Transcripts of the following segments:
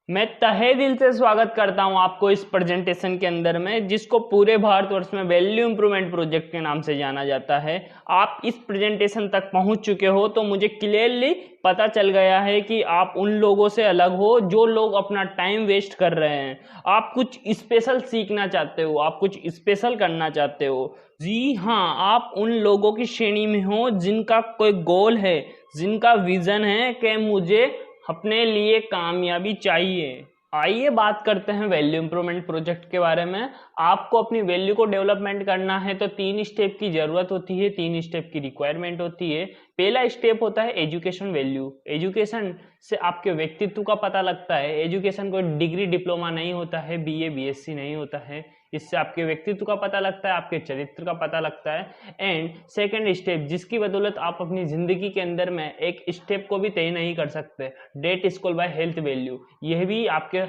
मैं तहे दिल से स्वागत करता हूं आपको इस प्रेजेंटेशन के अंदर में, जिसको पूरे भारतवर्ष में वैल्यू इंप्रूवमेंट प्रोजेक्ट के नाम से जाना जाता है। आप इस प्रेजेंटेशन तक पहुंच चुके हो तो मुझे क्लियरली पता चल गया है कि आप उन लोगों से अलग हो जो लोग अपना टाइम वेस्ट कर रहे हैं। आप कुछ स्पेशल सीखना चाहते हो, आप कुछ स्पेशल करना चाहते हो। जी हाँ, आप उन लोगों की श्रेणी में हो जिनका कोई गोल है, जिनका विजन है कि मुझे अपने लिए कामयाबी चाहिए। आइए बात करते हैं वैल्यू इंप्रूवमेंट प्रोजेक्ट के बारे में। आपको अपनी वैल्यू को डेवलपमेंट करना है तो 3 स्टेप की जरूरत होती है, 3 स्टेप की रिक्वायरमेंट होती है। पहला स्टेप होता है एजुकेशन वैल्यू। एजुकेशन से आपके व्यक्तित्व का पता लगता है। एजुकेशन कोई डिग्री डिप्लोमा नहीं होता है, बीए बीएससी नहीं होता है। इससे आपके व्यक्तित्व का पता लगता है, आपके चरित्र का पता लगता है। एंड सेकेंड स्टेप, जिसकी बदौलत आप अपनी जिंदगी के अंदर में एक स्टेप को भी तय नहीं कर सकते, date score by health value, यह भी आपके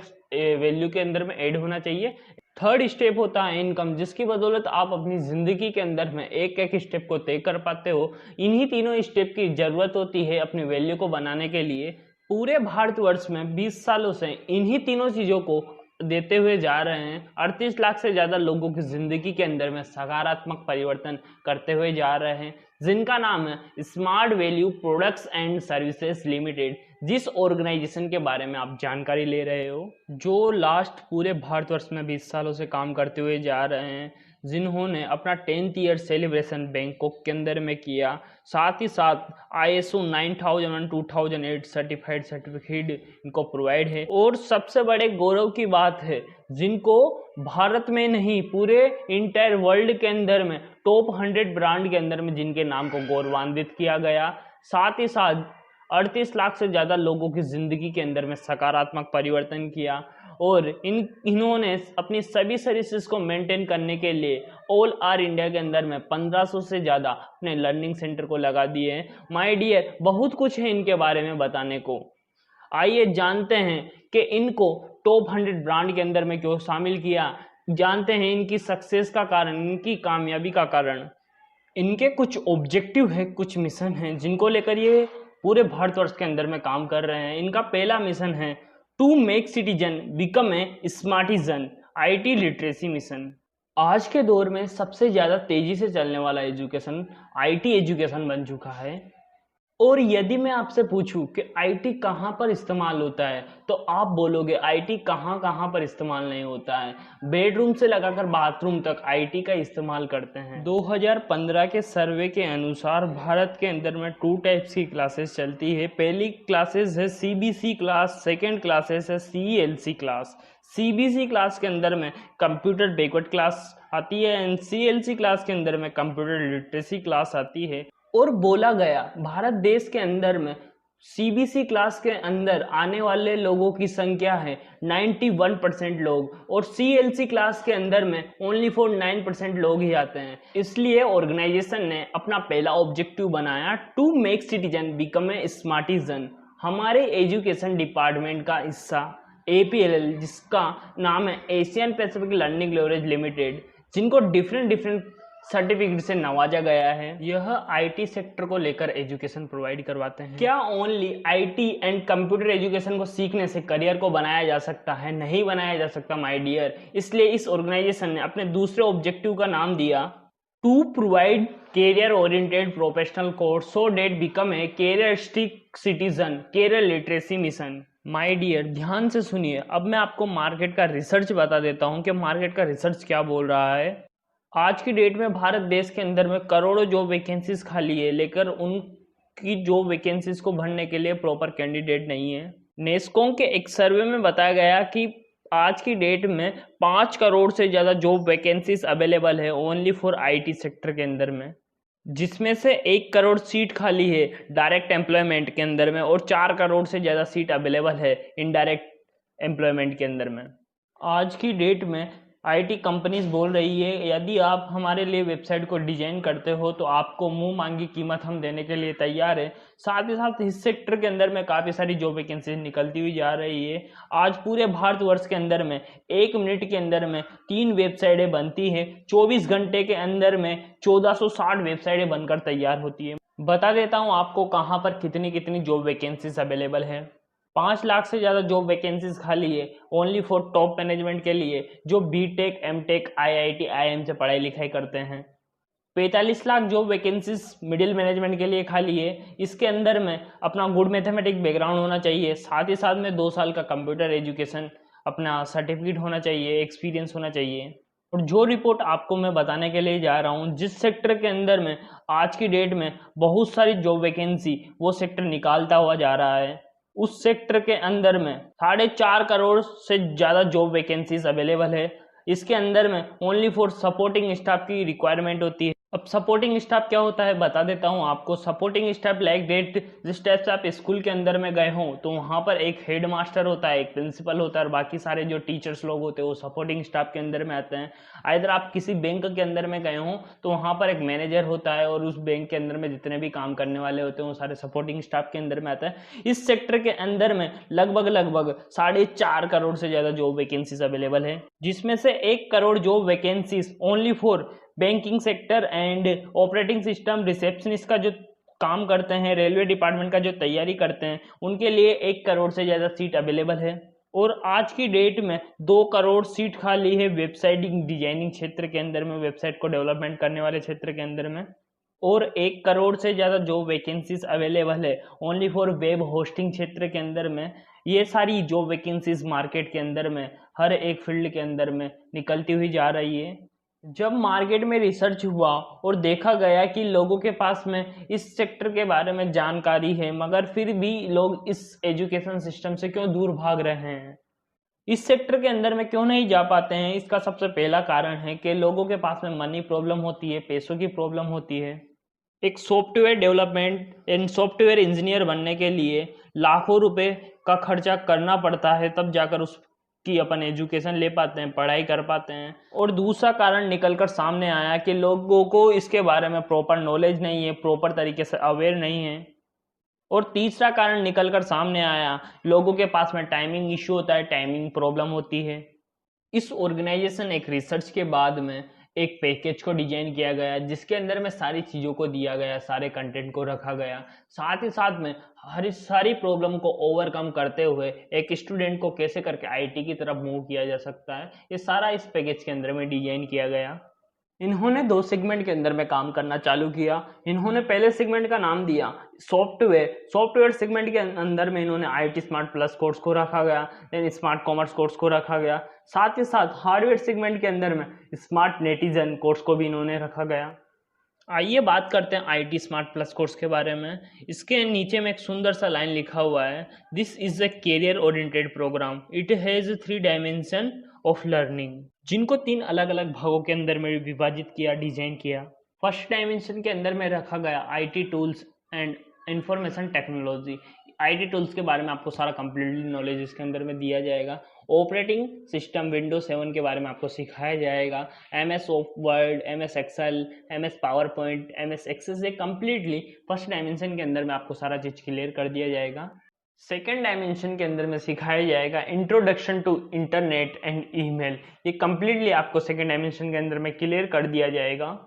वैल्यू के अंदर में ऐड होना चाहिए। थर्ड स्टेप होता है इनकम, जिसकी बदौलत आप अपनी जिंदगी के अंदर में एक एक स्टेप को तय कर पाते हो। इन्हीं तीनों स्टेप की जरूरत होती है अपनी वैल्यू को बनाने के लिए। पूरे भारतवर्ष में 20 सालों से इन्हीं तीनों चीजों को देते हुए जा रहे हैं। 38 लाख से ज्यादा लोगों की जिंदगी के अंदर में सकारात्मक परिवर्तन करते हुए जा रहे हैं, जिनका नाम है smart value products and services limited. जिस ऑर्गेनाइजेशन के बारे में आप जानकारी ले रहे हो, जो लास्ट पूरे भारतवर्ष में 20 सालों से काम करते हुए जा रहे हैं, जिन्होंने अपना 10th ईयर सेलिब्रेशन बैंकॉक के अंदर में किया, साथ ही साथ ISO 9001 2008 सर्टिफाइड सर्टिफिकेट इनको प्रोवाइड है। और सबसे बड़े गौरव की बात है, जिनको भारत में नहीं पूरे इंटायर वर्ल्ड के अंदर में टॉप 100 ब्रांड के अंदर में जिनके नाम को गौरवान्वित किया गया। साथ ही साथ 38 लाख से ज़्यादा लोगों की ज़िंदगी के अंदर में सकारात्मक परिवर्तन किया। और इन्होंने अपनी सभी सर्विसेज को मेंटेन करने के लिए ऑल आर इंडिया के अंदर में 1500 से ज़्यादा अपने लर्निंग सेंटर को लगा दिए हैं। माय डियर, बहुत कुछ है इनके बारे में बताने को। आइए जानते हैं कि इनको टॉप 100 ब्रांड के अंदर में क्यों शामिल किया, जानते हैं इनकी सक्सेस का कारण, इनकी कामयाबी का कारण। इनके कुछ ऑब्जेक्टिव है, कुछ मिशन हैं जिनको लेकर ये पूरे भारतवर्ष के अंदर में काम कर रहे हैं। इनका पहला मिशन है to make citizen become a smartizen, IT literacy mission. आज के दौर में सबसे ज़्यादा तेजी से चलने वाला एजुकेशन IT एजुकेशन बन चुका है। और यदि मैं आपसे पूछूं कि IT कहाँ पर इस्तेमाल होता है, तो आप बोलोगे IT कहाँ कहाँ पर इस्तेमाल नहीं होता है। बेडरूम से लगाकर बाथरूम तक IT का इस्तेमाल करते हैं। 2015 के सर्वे के अनुसार भारत के अंदर में 2 टाइप्स की क्लासेस चलती है। पहली क्लासेस है CBC क्लास, सेकेंड क्लासेस है CLC क्लास। CBC क्लास के अंदर में कंप्यूटर बैकवर्ड क्लास आती है एंड CLC क्लास के अंदर में कंप्यूटर लिटरेसी क्लास आती है। और बोला गया भारत देश के अंदर में CBC क्लास के अंदर आने वाले लोगों की संख्या है 91% लोग, और CLC क्लास के अंदर में ओनली फॉर 9% लोग ही आते हैं। इसलिए ऑर्गेनाइजेशन ने अपना पहला ऑब्जेक्टिव बनाया to make citizen become a smartizen. हमारे एजुकेशन डिपार्टमेंट का हिस्सा APLL, जिसका नाम है Asian Pacific learning leverage limited, जिनको डिफरेंट सर्टिफिकेट से नवाजा गया है, यह IT सेक्टर को लेकर एजुकेशन प्रोवाइड करवाते हैं। क्या only IT and computer education को सीखने से करियर को बनाया जा सकता है? नहीं बनाया जा सकता माय डियर। इसलिए इस ऑर्गेनाइजेशन ने अपने दूसरे ऑब्जेक्टिव का नाम दिया to provide career oriented professional course so that become a careeristic citizen, career literacy mission. My dear, ध्यान से सुनिए। अब मैं आपको मार्केट का रिसर्च बता देता हूं कि मार्केट का रिसर्च क्या बोल रहा है। आज की डेट में भारत देश के अंदर में करोड़ों जॉब वैकेंसीज खाली है, लेकिन उनकी जॉब वैकेंसीज को भरने के लिए प्रॉपर कैंडिडेट नहीं है। नेस्कॉम के एक सर्वे में बताया गया कि आज की डेट में 5 करोड़ से ज़्यादा जॉब वैकेंसीज अवेलेबल है ओनली फॉर IT सेक्टर के अंदर में, जिसमें से 1 करोड़ सीट खाली है डायरेक्ट एम्प्लॉयमेंट के अंदर में, और 4 करोड़ से ज़्यादा सीट अवेलेबल है इनडायरेक्ट एम्प्लॉयमेंट के अंदर में। आज की डेट में IT कंपनीज बोल रही है यदि आप हमारे लिए वेबसाइट को डिजाइन करते हो तो आपको मुंह मांगी कीमत हम देने के लिए तैयार है। साथ ही साथ इस सेक्टर के अंदर में काफ़ी सारी जॉब वैकेंसी निकलती हुई जा रही है। आज पूरे भारतवर्ष के अंदर में 1 मिनट के अंदर में 3 वेबसाइटें बनती हैं, 24 घंटे के अंदर में 1460 वेबसाइटें बनकर तैयार होती है। बता देता हूँ आपको कहाँ पर कितनी कितनी जॉब वैकेंसीज अवेलेबल है। 5 लाख से ज़्यादा जॉब वैकेंसीज खाली है ओनली फॉर टॉप मैनेजमेंट के लिए जो बीटेक, एमटेक, आईआईटी, आईएम से पढ़ाई लिखाई करते हैं। 45 lakh job vacancies middle management के लिए खाली है। इसके अंदर में अपना गुड मैथमेटिक बैकग्राउंड होना चाहिए, साथ ही साथ में 2 साल का कंप्यूटर एजुकेशन अपना सर्टिफिकेट होना चाहिए, एक्सपीरियंस होना चाहिए। और जो रिपोर्ट आपको मैं बताने के लिए जा रहा हूँ, जिस सेक्टर के अंदर में आज की डेट में बहुत सारी जॉब वैकेंसी वो सेक्टर निकालता हुआ जा रहा है, उस सेक्टर के अंदर में 4.5 करोड़ से ज़्यादा जॉब वैकेंसीज अवेलेबल है। इसके अंदर में ओनली फॉर सपोर्टिंग स्टाफ की रिक्वायरमेंट होती है। अब सपोर्टिंग स्टाफ क्या होता है बता देता हूँ आपको। सपोर्टिंग स्टाफ लाइक डेट, जिस टाइप से आप स्कूल के अंदर में गए हों तो वहाँ पर एक हेड मास्टर होता है, एक प्रिंसिपल होता है और बाकी सारे जो टीचर्स लोग होते हैं वो सपोर्टिंग स्टाफ के अंदर में आते हैं। अगर आप किसी बैंक के अंदर में गए हों तो वहाँ पर एक मैनेजर होता है और उस बैंक के अंदर में जितने भी काम करने वाले होते हैं वो सारे सपोर्टिंग स्टाफ के अंदर में आते हैं। इस सेक्टर के अंदर में लगभग 4.5 करोड़ से ज़्यादा जॉब वैकेंसीज अवेलेबल है, जिसमें से 1 crore job vacancies only for banking sector and operating system receptionist का जो काम करते हैं, रेलवे डिपार्टमेंट का जो तैयारी करते हैं, उनके लिए 1 करोड़ से ज़्यादा सीट अवेलेबल है। और आज की डेट में 2 करोड़ सीट खाली है वेबसाइट डिजाइनिंग क्षेत्र के अंदर में, वेबसाइट को डेवलपमेंट करने वाले क्षेत्र के अंदर में। और 1 करोड़ से ज़्यादा जॉब वैकेंसीज अवेलेबल है ओनली फॉर वेब होस्टिंग क्षेत्र के अंदर में। ये सारी जॉब वैकेंसीज मार्केट के अंदर में हर एक फील्ड के अंदर में निकलती हुई जा रही है। जब मार्केट में रिसर्च हुआ और देखा गया कि लोगों के पास में इस सेक्टर के बारे में जानकारी है मगर फिर भी लोग इस एजुकेशन सिस्टम से क्यों दूर भाग रहे हैं, इस सेक्टर के अंदर में क्यों नहीं जा पाते हैं, इसका सबसे पहला कारण है कि लोगों के पास में मनी प्रॉब्लम होती है, पैसों की प्रॉब्लम होती है। एक software development and software engineer बनने के लिए लाखों रुपए का खर्चा करना पड़ता है, तब जाकर उसकी अपन एजुकेशन ले पाते हैं, पढ़ाई कर पाते हैं। और दूसरा कारण निकल कर सामने आया कि लोगों को इसके बारे में प्रॉपर नॉलेज नहीं है, प्रॉपर तरीके से अवेयर नहीं है। और तीसरा कारण निकल कर सामने आया, लोगों के पास में टाइमिंग इश्यू होता है, टाइमिंग प्रॉब्लम होती है। इस ऑर्गेनाइजेशन एक रिसर्च के बाद में एक पैकेज को डिजाइन किया गया जिसके अंदर में सारी चीज़ों को दिया गया, सारे कंटेंट को रखा गया, साथ ही साथ में हर सारी प्रॉब्लम को ओवरकम करते हुए एक स्टूडेंट को कैसे करके आईटी की तरफ मूव किया जा सकता है, ये सारा इस पैकेज के अंदर में डिजाइन किया गया। इन्होंने 2 सेगमेंट के अंदर में काम करना चालू किया। इन्होंने पहले सेगमेंट का नाम दिया सॉफ्टवेयर सेगमेंट के अंदर में इन्होंने आईटी स्मार्ट प्लस कोर्स को रखा गया, देन स्मार्ट कॉमर्स कोर्स को रखा गया, साथ ही साथ हार्डवेयर सेगमेंट के अंदर में स्मार्ट नेटिजन कोर्स को भी इन्होंने रखा गया। आइए बात करते हैं आईटी स्मार्ट प्लस कोर्स के बारे में। इसके नीचे में एक सुंदर सा लाइन लिखा हुआ है, this is a career oriented program, it has 3 dimension of learning, जिनको 3 अलग अलग भागों के अंदर में विभाजित किया, डिजाइन किया। फर्स्ट डायमेंशन के अंदर में रखा गया IT tools and information technology. IT tools के बारे में आपको सारा कंप्लीटली नॉलेज इसके अंदर में दिया जाएगा। ऑपरेटिंग सिस्टम विंडोज 7 के बारे में आपको सिखाया जाएगा। MS Word, MS Excel, MS power point, MS Access, ये कंप्लीटली फर्स्ट डायमेंशन के अंदर में आपको सारा चीज़ क्लियर कर दिया जाएगा। सेकेंड डायमेंशन के अंदर में सिखाया जाएगा introduction to internet and email, ये कंप्लीटली आपको सेकेंड डायमेंशन के अंदर में क्लियर कर दिया जाएगा।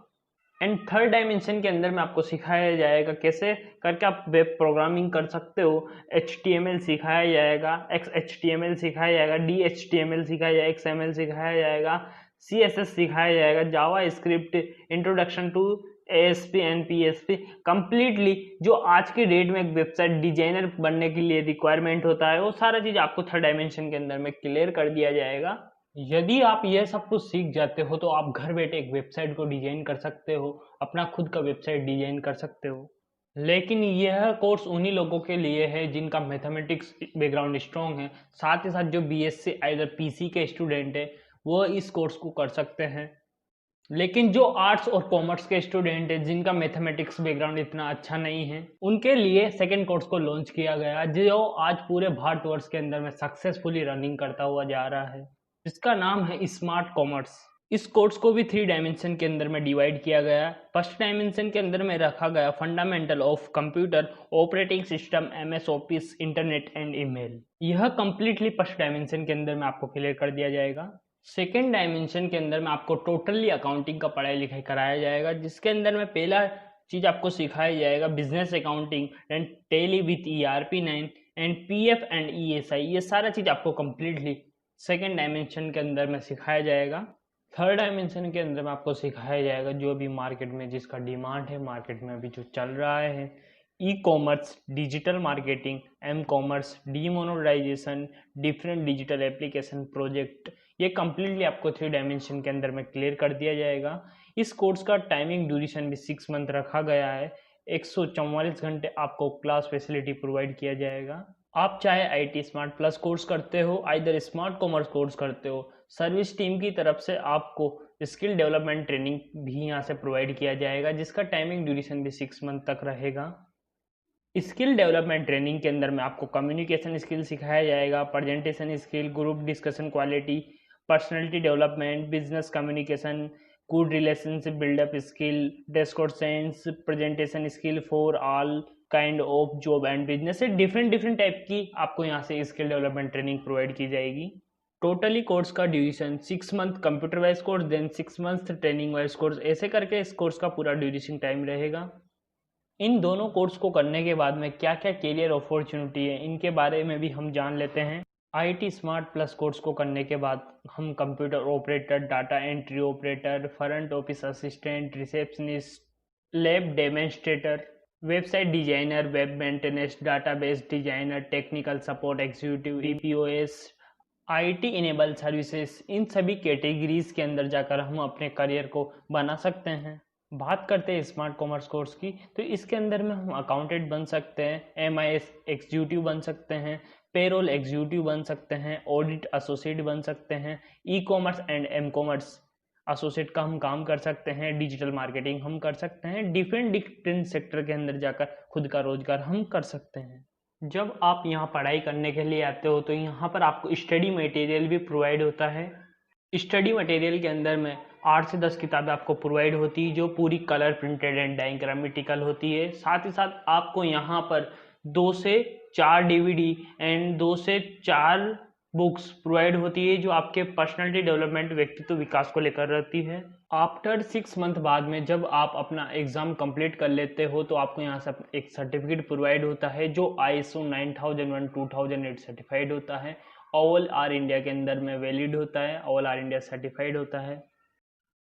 एंड थर्ड डायमेंशन के अंदर में आपको सिखाया जाएगा कैसे करके आप वेब प्रोग्रामिंग कर सकते हो। HTML सिखाया जाएगा, XHTML सिखाया जाएगा, DHTML सिखाया जाएगा, XML सिखाया जाएगा, CSS सिखाया जाएगा, JavaScript, introduction to ASP and PHP। Completely जो आज की डेट में एक वेबसाइट डिजाइनर बनने के लिए रिक्वायरमेंट होता है वो सारा चीज़ आपको थर्ड डायमेंशन के अंदर में क्लियर कर दिया जाएगा। यदि आप यह सब कुछ सीख जाते हो तो आप घर बैठे एक वेबसाइट को डिजाइन कर सकते हो, अपना खुद का वेबसाइट डिजाइन कर सकते हो। लेकिन यह कोर्स उन्हीं लोगों के लिए है जिनका मैथमेटिक्स बैकग्राउंड स्ट्रॉन्ग है, साथ ही साथ जो BSc आइदर PC के स्टूडेंट है वो इस कोर्स को कर सकते हैं। लेकिन जो आर्ट्स और कॉमर्स के स्टूडेंट हैं जिनका मैथमेटिक्स बैकग्राउंड इतना अच्छा नहीं है, उनके लिए सेकेंड कोर्स को लॉन्च किया गया जो आज पूरे भारतवर्ष के अंदर में सक्सेसफुली रनिंग करता हुआ जा रहा है, जिसका नाम है स्मार्ट कॉमर्स। इस कोर्स को भी 3 डायमेंशन के अंदर में डिवाइड किया गया। फर्स्ट डायमेंशन के अंदर में रखा गया fundamental of computer operating system, MS office, internet and email. यह कंप्लीटली फर्स्ट डायमेंशन के अंदर में आपको क्लियर कर दिया जाएगा। सेकेंड डायमेंशन के अंदर में आपको टोटली अकाउंटिंग का पढ़ाई लिखाई कराया जाएगा, जिसके अंदर में पहला चीज़ आपको सिखाया जाएगा business accounting and tally with ERP9, and PF and ESI, ये सारा चीज़ आपको कम्प्लीटली सेकेंड डायमेंशन के अंदर में सिखाया जाएगा। थर्ड डायमेंशन के अंदर में आपको सिखाया जाएगा जो अभी मार्केट में जिसका डिमांड है, मार्केट में अभी जो चल रहा है, e commerce, digital marketing, m commerce, demonetization, different digital application project, ये कम्प्लीटली आपको 3 डायमेंशन के अंदर में क्लियर कर दिया जाएगा। इस कोर्स का टाइमिंग ड्यूरेशन भी 6 मंथ रखा गया है। 144 घंटे आपको क्लास फैसिलिटी प्रोवाइड किया जाएगा। आप चाहे IT स्मार्ट प्लस कोर्स करते हो, आइदर स्मार्ट कॉमर्स कोर्स करते हो, सर्विस टीम की तरफ से आपको स्किल डेवलपमेंट ट्रेनिंग भी यहाँ से प्रोवाइड किया जाएगा, जिसका टाइमिंग ड्यूरेशन भी 6 मंथ तक रहेगा। स्किल डेवलपमेंट ट्रेनिंग के अंदर में आपको कम्युनिकेशन स्किल सिखाया जाएगा, presentation skill, group discussion quality, personality development, business communication, good relationship buildup skill, discourse sense, presentation skill for all kind of job and business, से डिफरेंट टाइप की आपको यहाँ से स्किल डेवलपमेंट ट्रेनिंग प्रोवाइड की जाएगी। Totally course का duration 6 month computer wise course, then 6 month training wise course, ऐसे करके इस कोर्स का पूरा ड्यूरेशन टाइम रहेगा। इन दोनों कोर्स को करने के बाद में क्या क्या कैरियर अपॉर्चुनिटी है, इनके बारे में भी हम जान लेते हैं। IT स्मार्ट प्लस कोर्स को करने के बाद हम computer operator, data entry operator, front office assistant, receptionist, lab demonstrator, website designer, web maintenance, database designer, technical support executive, EPOS, IT enable services, इन सभी कैटेगरीज के अंदर जाकर हम अपने करियर को बना सकते हैं। बात करते हैं स्मार्ट कॉमर्स कोर्स की, तो इसके अंदर में हम अकाउंटेंट बन सकते हैं, MIS एग्जीक्यूटिव बन सकते हैं, पेरोल एग्जीक्यूटिव बन सकते हैं, ऑडिट एसोसिएट बन सकते हैं, e-commerce and M commerce associate का हम काम कर सकते हैं, डिजिटल मार्केटिंग हम कर सकते हैं, डिफरेंट सेक्टर के अंदर जाकर खुद का रोजगार हम कर सकते हैं। जब आप यहाँ पढ़ाई करने के लिए आते हो तो यहाँ पर आपको स्टडी मटेरियल भी प्रोवाइड होता है। स्टडी मटेरियल के अंदर में 8 से 10 किताबें आपको प्रोवाइड होती है जो पूरी कलर प्रिंटेड एंड डायग्रामेटिकल होती है। साथ ही साथ आपको यहाँ पर 2 से 4 DVD एंड 2 से 4 बुक्स प्रोवाइड होती है जो आपके पर्सनालिटी डेवलपमेंट, व्यक्तित्व विकास को लेकर रहती है। आफ्टर 6 मंथ बाद में जब आप अपना एग्जाम कंप्लीट कर लेते हो तो आपको यहाँ से एक सर्टिफिकेट प्रोवाइड होता है जो ISO 9001 2008 सर्टिफाइड होता है, ऑल आर इंडिया के अंदर में वैलिड होता है, ऑल आर इंडिया सर्टिफाइड होता है।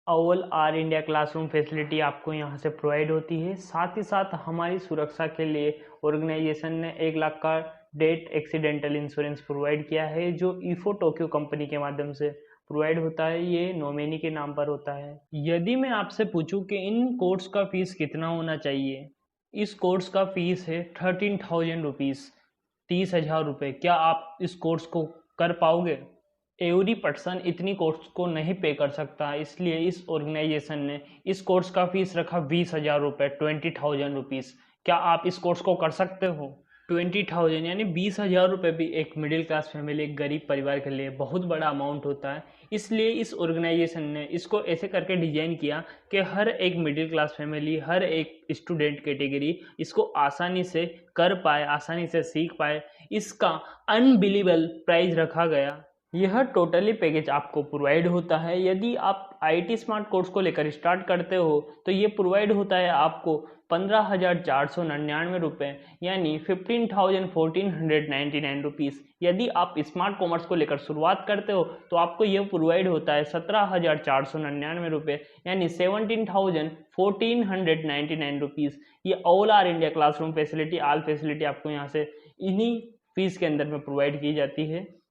All R India classroom facility आपको यहाँ से प्रोवाइड होती है। साथ ही साथ हमारी सुरक्षा के लिए ऑर्गेनाइजेशन ने 1 लाख का डेथ एक्सीडेंटल इंश्योरेंस प्रोवाइड किया है जो ईफो टोक्यो कंपनी के माध्यम से प्रोवाइड होता है। ये नॉमिनी के नाम पर होता है। यदि मैं आपसे पूछूं कि इन कोर्स का फीस कितना होना चाहिए, इस कोर्स का फीस है 13,000 रुपीज़, 30,000 रुपये। क्या आप इस कोर्स को कर पाओगे? एवरी पर्सन इतनी कोर्स को नहीं पे कर सकता, इसलिए इस ऑर्गेनाइजेशन ने इस कोर्स का फीस रखा 20,000 रुपये, 20,000 रुपीज़। क्या आप इस कोर्स को कर सकते हो? 20,000 यानी 20,000 रुपये भी एक मिडिल क्लास फैमिली, एक गरीब परिवार के लिए बहुत बड़ा अमाउंट होता है। इसलिए इस ऑर्गेनाइजेशन ने इसको ऐसे करके डिजाइन किया कि हर एक मिडिल क्लास फैमिली, हर एक स्टूडेंट कैटेगरी इसको आसानी से कर पाए, आसानी से सीख पाए। इसका अनबिलीवेबल प्राइस रखा गया। यह टोटली पैकेज आपको प्रोवाइड होता है। यदि आप IT स्मार्ट कोर्स को लेकर स्टार्ट करते हो तो ये प्रोवाइड होता है आपको 15,499 रुपये यानी 15,1499 रुपीज़। यदि आप स्मार्ट कॉमर्स को लेकर शुरुआत करते हो तो आपको यह प्रोवाइड होता है 17,499 रुपये यानी 17,1499 रुपीज़। ये all R India classroom facility, all facility आपको यहाँ से इन्हीं फीस के अंदर में प्रोवाइड की जाती है।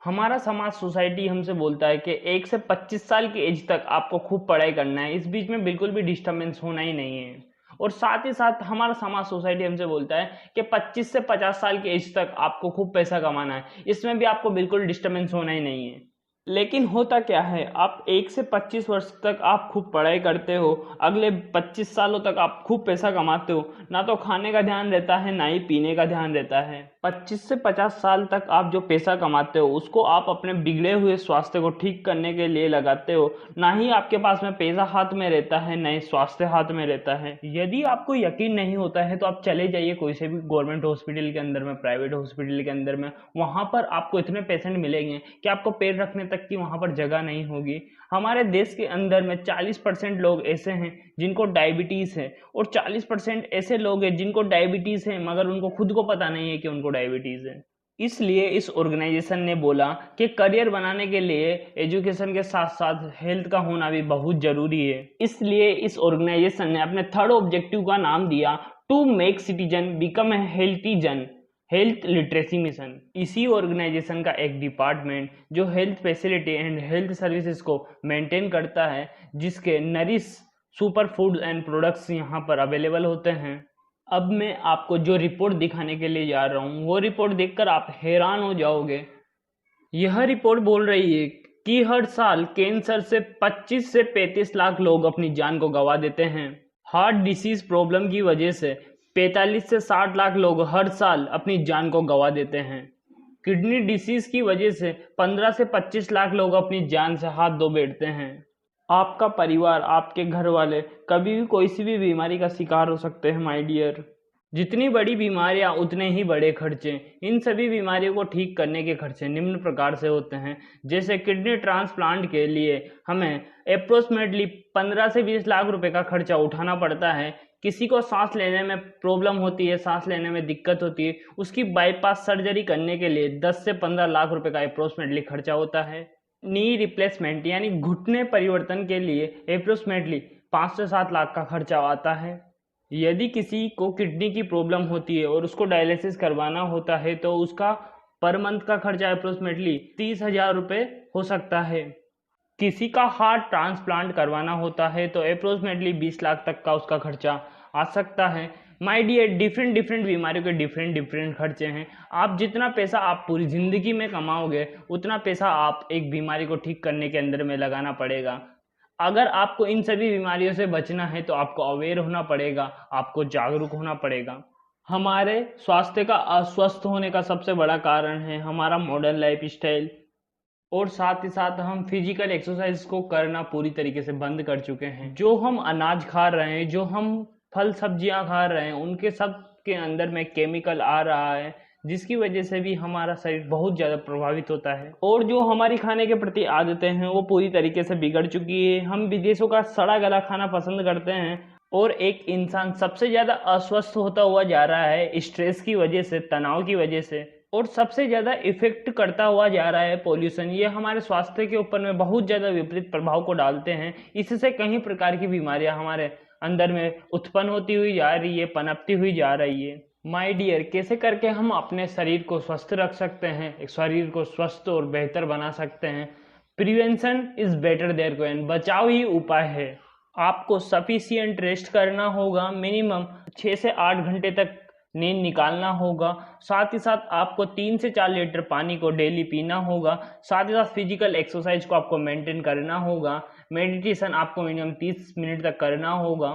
हमारा समाज, सोसाइटी हमसे बोलता है कि 1 से 25 साल की एज तक आपको खूब पढ़ाई करना है, इस बीच में बिल्कुल भी डिस्टर्बेंस होना ही नहीं है। और साथ ही साथ हमारा समाज, सोसाइटी हमसे बोलता है कि 25 से 50 साल की एज तक आपको खूब पैसा कमाना है, इसमें भी आपको बिल्कुल डिस्टर्बेंस होना ही नहीं है। लेकिन होता क्या है, आप 1 से 25 वर्ष तक आप खूब पढ़ाई करते हो, अगले 25 सालों तक आप खूब पैसा कमाते हो, ना तो खाने का ध्यान रहता है ना ही पीने का ध्यान रहता है। 25 से 50 साल तक आप जो पैसा कमाते हो उसको आप अपने बिगड़े हुए स्वास्थ्य को ठीक करने के लिए लगाते हो। ना ही आपके पास में पैसा हाथ में रहता है, ना ही स्वास्थ्य हाथ में रहता है। यदि आपको यकीन नहीं होता है तो आप चले जाइए कोई से भी गवर्नमेंट हॉस्पिटल के अंदर में, प्राइवेट हॉस्पिटल के अंदर में। वहाँ पर आपको इतने पेशेंट मिलेंगे कि आपको पैर रखने तक की वहाँ पर जगह नहीं होगी। हमारे देश के अंदर में 40% लोग ऐसे हैं जिनको डायबिटीज़ है, और 40% ऐसे लोग हैं जिनको डायबिटीज़ है मगर उनको खुद को पता नहीं है कि उनको डायबिटीज़ है। इसलिए इस ऑर्गेनाइजेशन ने बोला कि करियर बनाने के लिए एजुकेशन के साथ साथ हेल्थ का होना भी बहुत ज़रूरी है। इसलिए इस ऑर्गेनाइजेशन ने अपने थर्ड ऑब्जेक्टिव का नाम दिया to make citizen become a healthy जन, हेल्थ लिटरेसी मिशन। इसी ऑर्गेनाइजेशन का एक डिपार्टमेंट जो health facility and health services को मेंटेन करता है, जिसके nourish super food and products यहाँ पर अवेलेबल होते हैं। अब मैं आपको जो रिपोर्ट दिखाने के लिए जा रहा हूँ वो रिपोर्ट देखकर आप हैरान हो जाओगे। यह रिपोर्ट बोल रही है कि हर साल कैंसर से 25 से 35 लाख लोग अपनी जान को गंवा देते हैं। हार्ट डिसीज प्रॉब्लम की वजह से 45 से 60 लाख लोग हर साल अपनी जान को गंवा देते हैं। किडनी डिसीज की वजह से 15 से 25 लाख लोग अपनी जान से हाथ धो बैठते हैं। आपका परिवार, आपके घर वाले कभी भी कोई सी भी बीमारी का शिकार हो सकते हैं माय डियर। जितनी बड़ी बीमारियां उतने ही बड़े खर्चे। इन सभी बीमारियों को ठीक करने के खर्चे निम्न प्रकार से होते हैं। जैसे किडनी ट्रांसप्लांट के लिए हमें अप्रोक्सीमेटली 15 से 20 लाख रुपए का खर्चा उठाना पड़ता है। किसी को सांस लेने में प्रॉब्लम होती है, सांस लेने में दिक्कत होती है, उसकी बाईपास सर्जरी करने के लिए 10 से 15 लाख रुपए का अप्रोक्सीमेटली खर्चा होता है। नी रिप्लेसमेंट यानी घुटने परिवर्तन के लिए अप्रोक्सीमेटली 5 से 7 लाख का खर्चा आता है। यदि किसी को किडनी की प्रॉब्लम होती है और उसको डायलिसिस करवाना होता है तो उसका पर मंथ का खर्चा अप्रोक्सीमेटली 30,000 रुपये हो सकता है। किसी का हार्ट ट्रांसप्लांट करवाना होता है तो अप्रोक्सीमेटली 20 लाख तक का उसका खर्चा आ सकता है। माय डियर, डिफरेंट बीमारियों के डिफरेंट खर्चे हैं। आप जितना पैसा आप पूरी ज़िंदगी में कमाओगे उतना पैसा आप एक बीमारी को ठीक करने के अंदर में लगाना पड़ेगा। अगर आपको इन सभी बीमारियों से बचना है तो आपको अवेयर होना पड़ेगा, आपको जागरूक होना पड़ेगा। हमारे स्वास्थ्य का अस्वस्थ होने का सबसे बड़ा कारण है हमारा मॉडर्न लाइफ स्टाइल, और साथ ही साथ हम फिजिकल एक्सरसाइज को करना पूरी तरीके से बंद कर चुके हैं। जो हम अनाज खा रहे हैं, जो हम फल सब्जियां खा रहे हैं, उनके सब के अंदर में केमिकल आ रहा है, जिसकी वजह से भी हमारा शरीर बहुत ज़्यादा प्रभावित होता है। और जो हमारी खाने के प्रति आदतें हैं वो पूरी तरीके से बिगड़ चुकी है। हम विदेशों का सड़ा गला खाना पसंद करते हैं, और एक इंसान सबसे ज़्यादा अस्वस्थ होता हुआ जा रहा है स्ट्रेस की वजह से, तनाव की वजह से, और सबसे ज़्यादा इफेक्ट करता हुआ जा रहा है पॉल्यूशन। ये हमारे स्वास्थ्य के ऊपर में बहुत ज़्यादा विपरीत प्रभाव को डालते हैं। इससे कई प्रकार की बीमारियां हमारे अंदर में उत्पन्न होती हुई जा रही है, पनपती हुई जा रही है। माय डियर, कैसे करके हम अपने शरीर को स्वस्थ रख सकते हैं, एक शरीर को स्वस्थ और बेहतर बना सकते हैं? प्रिवेंशन इज बेटर देयर क्वेन, बचाव ही उपाय है। आपको सफिशिएंट रेस्ट करना होगा, मिनिमम 6 से 8 घंटे तक नींद निकालना होगा। साथ ही साथ आपको 3 से 4 लीटर पानी को डेली पीना होगा। साथ ही साथ फिजिकल एक्सरसाइज को आपको मेंटेन करना होगा। मेडिटेशन आपको मिनिमम 30 मिनट तक करना होगा।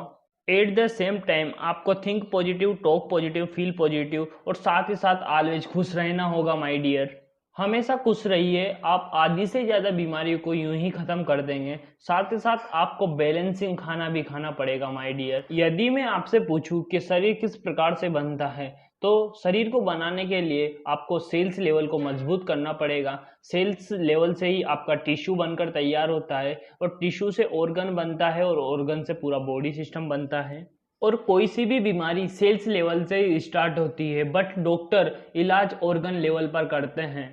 एट द सेम टाइम आपको think positive, talk positive, feel positive, और साथ ही साथ ऑलवेज खुश रहना होगा माय डियर। हमेशा खुश रहिए, आप आधी से ज़्यादा बीमारियों को यूं ही ख़त्म कर देंगे। साथ ही साथ आपको बैलेंसिंग खाना भी खाना पड़ेगा माय डियर। यदि मैं आपसे पूछूं कि शरीर किस प्रकार से बनता है, तो शरीर को बनाने के लिए आपको सेल्स लेवल को मजबूत करना पड़ेगा। सेल्स लेवल से ही आपका टिश्यू बनकर तैयार होता है, और टिश्यू से ऑर्गन बनता है, और ऑर्गन से पूरा बॉडी सिस्टम बनता है। और कोई सी भी बीमारी सेल्स लेवल से ही स्टार्ट होती है, बट डॉक्टर इलाज ऑर्गन लेवल पर करते हैं।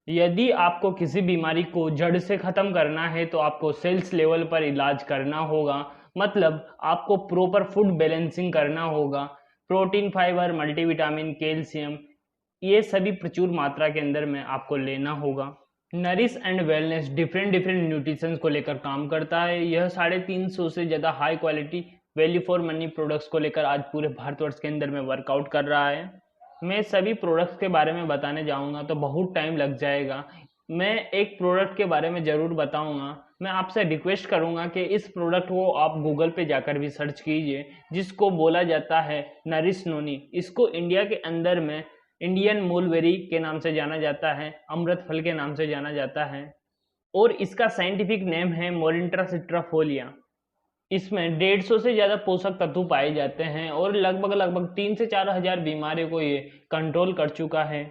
यदि आपको किसी बीमारी को जड़ से ख़त्म करना है तो आपको सेल्स लेवल पर इलाज करना होगा। मतलब आपको प्रॉपर फूड बैलेंसिंग करना होगा। प्रोटीन, फाइबर, मल्टीविटामिन, कैल्शियम, ये सभी प्रचुर मात्रा के अंदर में आपको लेना होगा। Nourish and wellness different nutrition को लेकर काम करता है। यह 350 से ज़्यादा high quality value for money products को लेकर आज पूरे भारतवर्ष के अंदर में वर्कआउट कर रहा है। मैं सभी प्रोडक्ट्स के बारे में बताने जाऊंगा तो बहुत टाइम लग जाएगा। मैं एक प्रोडक्ट के बारे में ज़रूर बताऊंगा। मैं आपसे रिक्वेस्ट करूंगा कि इस प्रोडक्ट को आप गूगल पे जाकर भी सर्च कीजिए, जिसको बोला जाता है नरिश नोनी। इसको इंडिया के अंदर में इंडियन मूलबेरी के नाम से जाना जाता है, अमृत फल के नाम से जाना जाता है और इसका साइंटिफिक नेम है मोरिंट्रा सिट्राफोलिया। इसमें 150 से ज़्यादा पोषक तत्व पाए जाते हैं और लगभग 3 से 4 हज़ार बीमारियों को ये कंट्रोल कर चुका है।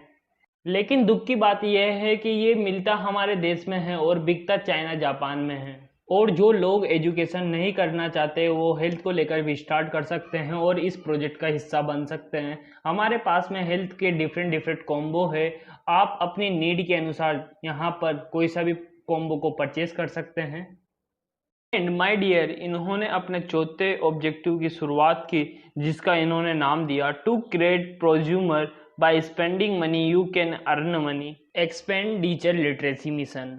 लेकिन दुख की बात यह है कि ये मिलता हमारे देश में है और बिकता चाइना जापान में है। और जो लोग एजुकेशन नहीं करना चाहते वो हेल्थ को लेकर भी स्टार्ट कर सकते हैं और इस प्रोजेक्ट का हिस्सा बन सकते हैं। हमारे पास में हेल्थ के डिफरेंट कॉम्बो है, आप अपनी नीड के अनुसार यहाँ पर कोई सा भी कॉम्बो को परचेज कर सकते हैं। एंड माय डियर, इन्होंने अपने चौथे ऑब्जेक्टिव की शुरुआत की जिसका इन्होंने नाम दिया to create prosumer by spending money you can earn money, expenditure literacy mission.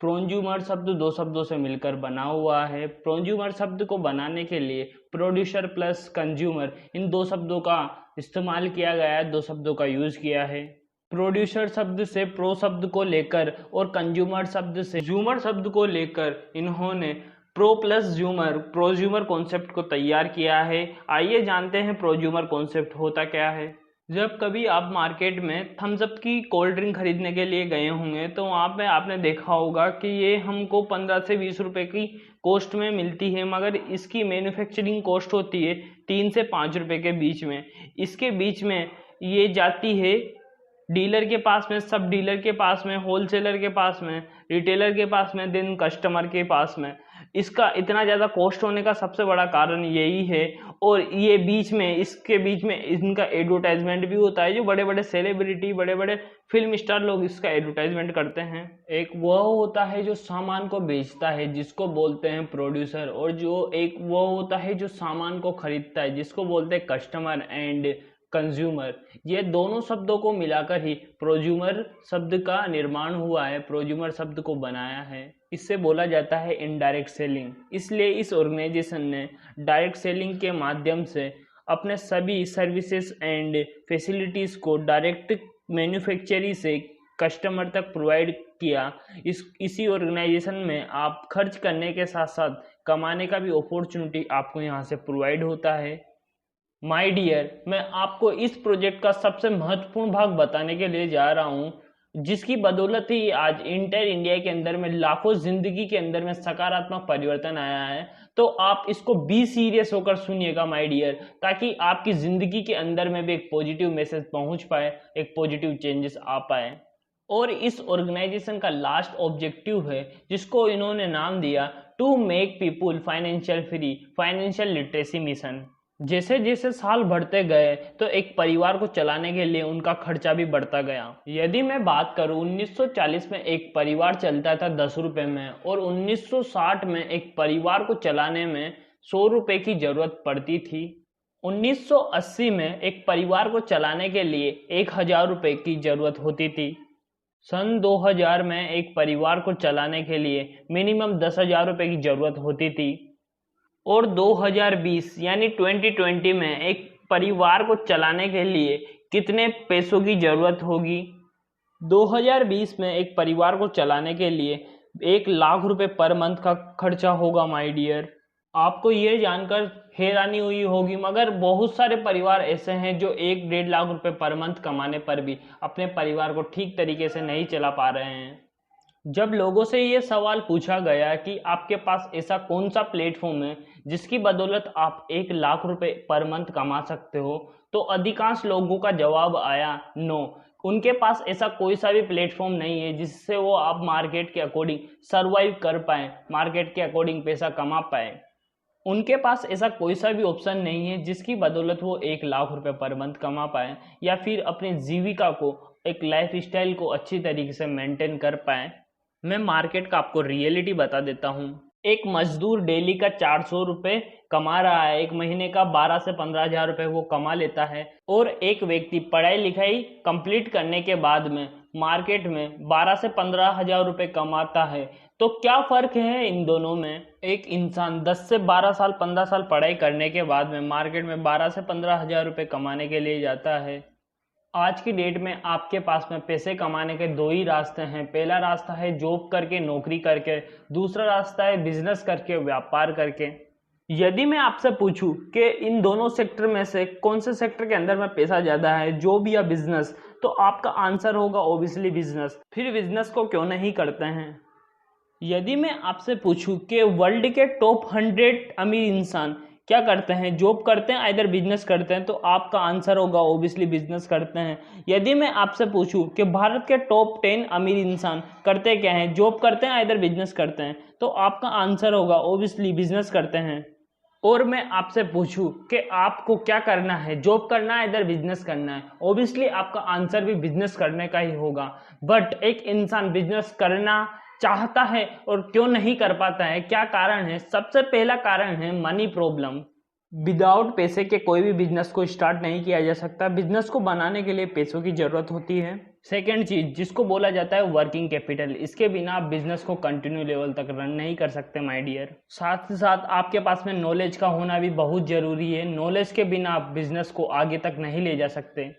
Prosumer शब्द दो शब्दों से मिलकर बना हुआ है। प्रोज्यूमर शब्द को बनाने के लिए प्रोड्यूसर प्लस कंज्यूमर इन दो शब्दों का इस्तेमाल किया गया है, दो शब्दों का यूज किया है। प्रोड्यूसर शब्द से प्रो शब्द को लेकर और कंज्यूमर शब्द से जूमर शब्द को लेकर इन्होंने प्रो प्लस जूमर प्रोज्यूमर कॉन्सेप्ट को तैयार किया है। आइए जानते हैं प्रोज्यूमर कॉन्सेप्ट होता क्या है। जब कभी आप मार्केट में थम्स अप की कोल्ड ड्रिंक खरीदने के लिए गए होंगे तो वहाँ पे आपने देखा होगा कि ये हमको 15 से 20 रुपए की कॉस्ट में मिलती है, मगर इसकी मैन्युफैक्चरिंग कॉस्ट होती है 3 से 5 रुपए के बीच में। इसके बीच में ये जाती है डीलर के पास में, सब डीलर के पास में, होलसेलर के पास में, रिटेलर के पास में, देन कस्टमर के पास में। इसका इतना ज़्यादा कॉस्ट होने का सबसे बड़ा कारण यही है। और ये इसके बीच में इनका एडवर्टाइजमेंट भी होता है, जो बड़े बड़े सेलिब्रिटी, बड़े बड़े फिल्म स्टार लोग इसका एडवर्टाइजमेंट करते हैं। एक वो होता है जो सामान को बेचता है जिसको बोलते हैं प्रोड्यूसर, और जो एक वो होता है जो सामान को खरीदता है जिसको बोलते हैं कस्टमर एंड कंज्यूमर। ये दोनों शब्दों को मिलाकर ही प्रोज्यूमर शब्द का निर्माण हुआ है, प्रोज्यूमर शब्द को बनाया है। इससे बोला जाता है इनडायरेक्ट सेलिंग। इसलिए इस ऑर्गेनाइजेशन ने डायरेक्ट सेलिंग के माध्यम से अपने सभी सर्विसेज एंड फैसिलिटीज़ को डायरेक्ट मैन्युफैक्चरिंग से कस्टमर तक प्रोवाइड किया। इसी ऑर्गेनाइजेशन में आप खर्च करने के साथ साथ कमाने का भी अपॉर्चुनिटी आपको यहाँ से प्रोवाइड होता है। माय डियर, मैं आपको इस प्रोजेक्ट का सबसे महत्वपूर्ण भाग बताने के लिए जा रहा हूँ जिसकी बदौलत ही आज इंटर इंडिया के अंदर में लाखों जिंदगी के अंदर में सकारात्मक परिवर्तन आया है। तो आप इसको बी सीरियस होकर सुनिएगा माय डियर, ताकि आपकी जिंदगी के अंदर में भी एक पॉजिटिव मैसेज पहुंच पाए, एक पॉजिटिव चेंजेस आ पाए। और इस ऑर्गेनाइजेशन का लास्ट ऑब्जेक्टिव है जिसको इन्होंने नाम दिया to make people financial free, financial literacy mission. जैसे जैसे साल बढ़ते गए तो एक परिवार को चलाने के लिए उनका खर्चा भी बढ़ता गया। यदि मैं बात करूं 1940 में एक परिवार चलता था 10 रुपए में, और 1960 में एक परिवार को चलाने में 100 रुपए की जरूरत पड़ती थी। 1980 में एक परिवार को चलाने के लिए 1000 रुपए की जरूरत होती थी। सन 2000 में एक परिवार को चलाने के लिए मिनिमम 10,000 रुपए की जरूरत होती थी। और 2020 यानी 2020 में एक परिवार को चलाने के लिए कितने पैसों की जरूरत होगी? 2020 में एक परिवार को चलाने के लिए 1 लाख रुपए पर मंथ का खर्चा होगा माय डियर। आपको ये जानकर हैरानी हुई होगी, मगर बहुत सारे परिवार ऐसे हैं जो 1-1.5 लाख रुपए पर मंथ कमाने पर भी अपने परिवार को ठीक तरीके से नहीं चला पा रहे हैं। जब लोगों से ये सवाल पूछा गया कि आपके पास ऐसा कौन सा प्लेटफॉर्म है जिसकी बदौलत आप 1 लाख रुपए पर मंथ कमा सकते हो, तो अधिकांश लोगों का जवाब आया नो। उनके पास ऐसा कोई सा भी प्लेटफॉर्म नहीं है जिससे वो आप मार्केट के अकॉर्डिंग सर्वाइव कर पाए, मार्केट के अकॉर्डिंग पैसा कमा पाए। उनके पास ऐसा कोई सा भी ऑप्शन नहीं है जिसकी बदौलत वो 1 लाख रुपए पर मंथ कमा पाए या फिर अपनी जीविका को, एक लाइफ स्टाइल को अच्छी तरीके से मेंटेन कर पाए। मैं मार्केट का आपको रियलिटी बता देता हूँ। एक मजदूर डेली का 400 रुपये कमा रहा है, एक महीने का 12 से 15 हज़ार रुपये वो कमा लेता है। और एक व्यक्ति पढ़ाई लिखाई कंप्लीट करने के बाद में मार्केट में 12 से 15 हज़ार रुपये कमाता है। तो क्या फ़र्क है इन दोनों में? एक इंसान 10 से 12 साल 15 साल पढ़ाई करने के बाद में मार्केट में 12 से 15 हज़ार रुपये कमाने के लिए जाता है। आज की डेट में आपके पास में पैसे कमाने के 2 ही रास्ते हैं। पहला रास्ता है जॉब करके, नौकरी करके, दूसरा रास्ता है बिजनेस करके, व्यापार करके। यदि मैं आपसे पूछूं कि इन दोनों सेक्टर में से कौन से सेक्टर के अंदर में पैसा ज़्यादा है, जॉब या बिजनेस, तो आपका आंसर होगा ओबियसली बिजनेस। फिर बिजनेस को क्यों नहीं करते हैं? यदि मैं आपसे पूछूं कि वर्ल्ड के टॉप 100 अमीर इंसान क्या करते हैं, जॉब करते हैं आइदर बिजनेस करते हैं, तो आपका आंसर होगा ओबियसली बिजनेस करते हैं। यदि मैं आपसे पूछूं कि भारत के टॉप 10 अमीर इंसान करते क्या हैं, जॉब करते हैं आइदर बिजनेस करते हैं, तो आपका आंसर होगा ओबियसली बिजनेस करते हैं। और मैं आपसे पूछूं कि आपको क्या करना है, जॉब करना है इधर बिजनेस करना है, ओबियसली आपका आंसर भी बिजनेस करने का ही होगा। बट एक इंसान बिजनेस करना चाहता है और क्यों नहीं कर पाता है, क्या कारण है? सबसे पहला कारण है मनी प्रॉब्लम। विदाउट पैसे के कोई भी बिजनेस को स्टार्ट नहीं किया जा सकता। बिजनेस को बनाने के लिए पैसों की जरूरत होती है। सेकेंड चीज जिसको बोला जाता है वर्किंग कैपिटल, इसके बिना आप बिजनेस को कंटिन्यू लेवल तक रन नहीं कर सकते माय डियर। साथ ही साथ आपके पास में नॉलेज का होना भी बहुत जरूरी है। नॉलेज के बिना आप बिजनेस को आगे तक नहीं ले जा सकते।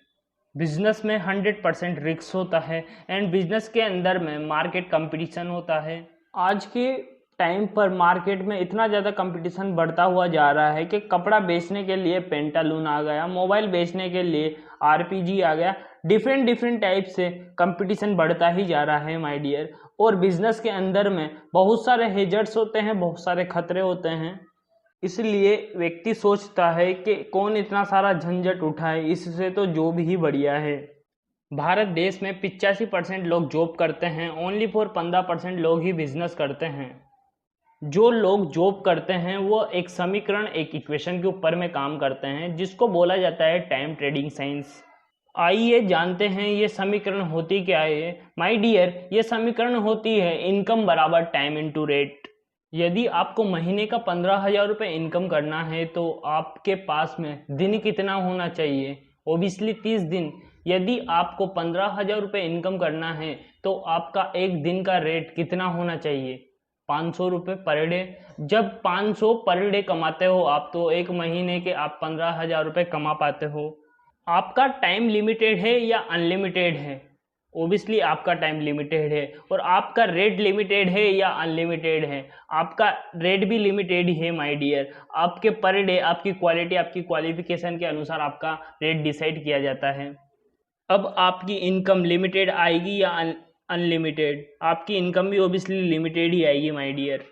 बिजनेस में 100% रिस्क होता है एंड बिजनेस के अंदर में मार्केट कंपटीशन होता है। आज के टाइम पर मार्केट में इतना ज़्यादा कंपटीशन बढ़ता हुआ जा रहा है कि कपड़ा बेचने के लिए पेंटालून आ गया, मोबाइल बेचने के लिए आरपीजी आ गया, डिफरेंट टाइप से कंपटीशन बढ़ता ही जा रहा है माय डियर। और बिजनेस के अंदर में बहुत सारे हेजर्ड्स होते हैं, बहुत सारे खतरे होते हैं। इसलिए व्यक्ति सोचता है कि कौन इतना सारा झंझट उठाए, इससे तो जॉब ही बढ़िया है। भारत देश में 85% लोग जॉब करते हैं, ओनली फॉर 15% लोग ही बिजनेस करते हैं। जो लोग जॉब करते हैं वो एक समीकरण, एक इक्वेशन के ऊपर में काम करते हैं जिसको बोला जाता है टाइम ट्रेडिंग साइंस। आइए जानते हैं ये समीकरण होती क्या है माय डियर। ये समीकरण होती है इनकम बराबर टाइम इनटू रेट। यदि आपको महीने का 15,000 रुपये इनकम करना है तो आपके पास में दिन कितना होना चाहिए? ओबियसली 30 दिन। यदि आपको 15,000 रुपये इनकम करना है तो आपका एक दिन का रेट कितना होना चाहिए? 500 रुपये पर डे। जब 500 पर डे कमाते हो आप तो एक महीने के आप 15,000 रुपये कमा पाते हो। आपका टाइम लिमिटेड है या अनलिमिटेड है? ओबियसली आपका टाइम लिमिटेड है। और आपका रेट लिमिटेड है या अनलिमिटेड है? आपका रेट भी लिमिटेड ही है माय डियर। आपके पर डे आपकी क्वालिटी, आपकी क्वालिफिकेशन के अनुसार आपका रेट डिसाइड किया जाता है। अब आपकी इनकम लिमिटेड आएगी या अनलिमिटेड? आपकी इनकम भी ओबियसली लिमिटेड ही आएगी माय डियर।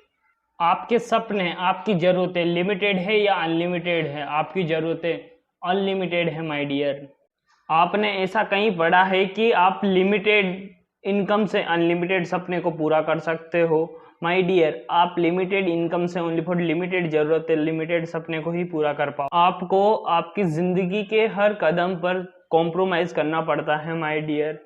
आपके सपने, आपकी ज़रूरतें लिमिटेड है या अनलिमिटेड है? आपकी ज़रूरतें अनलिमिटेड है माय डियर। आपने ऐसा कहीं पढ़ा है कि आप लिमिटेड इनकम से अनलिमिटेड सपने को पूरा कर सकते हो? माय डियर, आप लिमिटेड इनकम से ओनली फॉर लिमिटेड ज़रूरतें, लिमिटेड सपने को ही पूरा कर पाओ। आपको आपकी ज़िंदगी के हर कदम पर कॉम्प्रोमाइज़ करना पड़ता है माय डियर।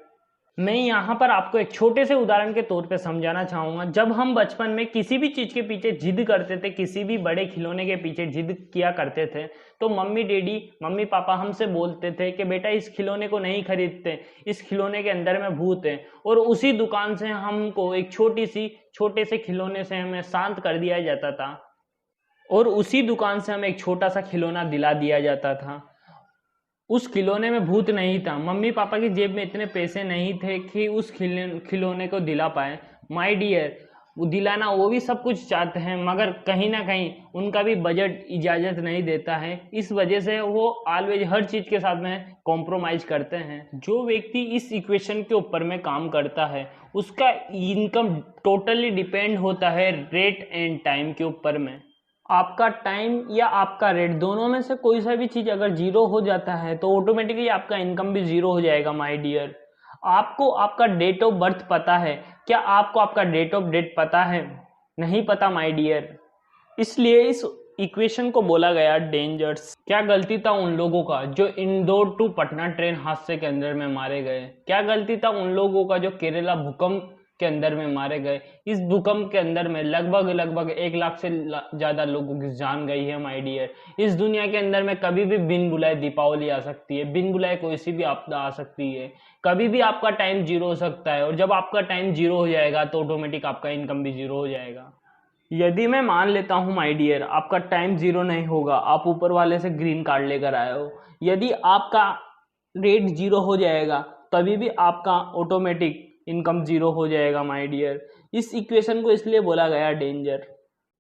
मैं यहाँ पर आपको एक छोटे से उदाहरण के तौर पे समझाना चाहूँगा। जब हम बचपन में किसी भी चीज़ के पीछे जिद करते थे, किसी भी बड़े खिलौने के पीछे जिद किया करते थे, तो मम्मी पापा हमसे बोलते थे कि बेटा इस खिलौने को नहीं खरीदते, इस खिलौने के अंदर में भूत है। और उसी दुकान से हमको एक छोटे से खिलौने से हमें शांत कर दिया जाता था और उसी दुकान से हमें एक छोटा सा खिलौना दिला दिया जाता था। उस खिलौने में भूत नहीं था। मम्मी पापा की जेब में इतने पैसे नहीं थे कि उस खिलौने को दिला पाए। माय डियर, वो दिलाना वो भी सब कुछ चाहते हैं मगर कहीं ना कहीं उनका भी बजट इजाज़त नहीं देता है। इस वजह से वो ऑलवेज हर चीज़ के साथ में कॉम्प्रोमाइज करते हैं। जो व्यक्ति इस इक्वेशन के ऊपर में काम करता है उसका इनकम टोटली डिपेंड होता है रेट एंड टाइम के ऊपर में। आपका टाइम या आपका रेट, दोनों में से कोई सा भी चीज़ अगर जीरो हो जाता है तो ऑटोमेटिकली आपका इनकम भी जीरो हो जाएगा माय डियर। आपको आपका डेट ऑफ बर्थ पता है? क्या आपको आपका डेट ऑफ डेथ पता है? नहीं पता माय डियर। इसलिए इस इक्वेशन को बोला गया डेंजर्स। क्या गलती था उन लोगों का जो इंदौर टू पटना ट्रेन हादसे के अंदर में मारे गए? क्या गलती था उन लोगों का जो केरला भूकंप के अंदर में मारे गए? इस भूकंप के अंदर में लगभग 1 लाख से ज़्यादा लोगों की जान गई है माय डियर। इस दुनिया के अंदर में कभी भी बिन बुलाए दीपावली आ सकती है, बिन बुलाए कोई सी भी आपदा आ सकती है। कभी भी आपका टाइम जीरो हो सकता है और जब आपका टाइम जीरो हो जाएगा तो ऑटोमेटिक आपका इनकम भी जीरो हो जाएगा। यदि मैं मान लेता हूँ माय डियर आपका टाइम जीरो नहीं होगा, आप ऊपर वाले से ग्रीन कार्ड लेकर आए हो, यदि आपका रेट जीरो हो जाएगा तभी भी आपका ऑटोमेटिक इनकम जीरो हो जाएगा माय डियर। इस इक्वेशन को इसलिए बोला गया डेंजर।